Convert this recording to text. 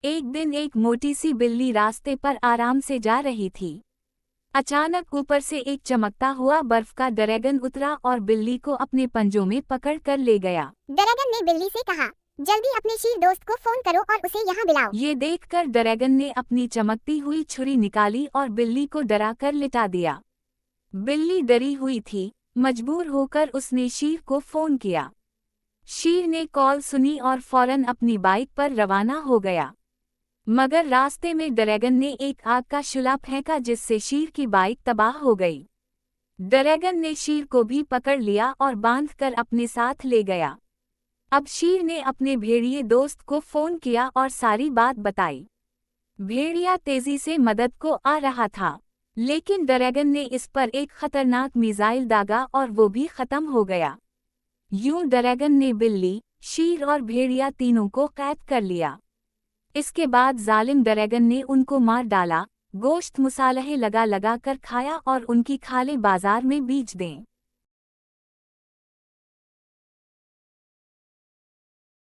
एक दिन एक मोटी सी बिल्ली रास्ते पर आराम से जा रही थी। अचानक ऊपर से एक चमकता हुआ बर्फ का ड्रैगन उतरा और बिल्ली को अपने पंजों में पकड़ कर ले गया। ड्रैगन ने बिल्ली से कहा, जल्दी अपने शीर दोस्त को फोन करो और उसे यहाँ बुलाओ। ये देखकर ड्रैगन ने अपनी चमकती हुई छुरी निकाली और बिल्ली को डराकर लिटा दिया। बिल्ली डरी हुई थी, मजबूर होकर उसने शीर को फोन किया। शीर ने कॉल सुनी और फौरन अपनी बाइक पर रवाना हो गया। मगर रास्ते में ड्रैगन ने एक आग का शूला फेंका जिससे शीर की बाइक तबाह हो गई। ड्रैगन ने शीर को भी पकड़ लिया और बांधकर अपने साथ ले गया। अब शीर ने अपने भेड़िए दोस्त को फोन किया और सारी बात बताई। भेड़िया तेजी से मदद को आ रहा था, लेकिन ड्रैगन ने इस पर एक खतरनाक मिसाइल दागा और वो भी खत्म हो गया। यूं ड्रैगन ने बिल्ली, शीर और भेड़िया तीनों को कैद कर लिया। इसके बाद जालिम ड्रैगन ने उनको मार डाला, गोश्त मसाले लगा लगा कर खाया और उनकी खालें बाजार में बेच दें।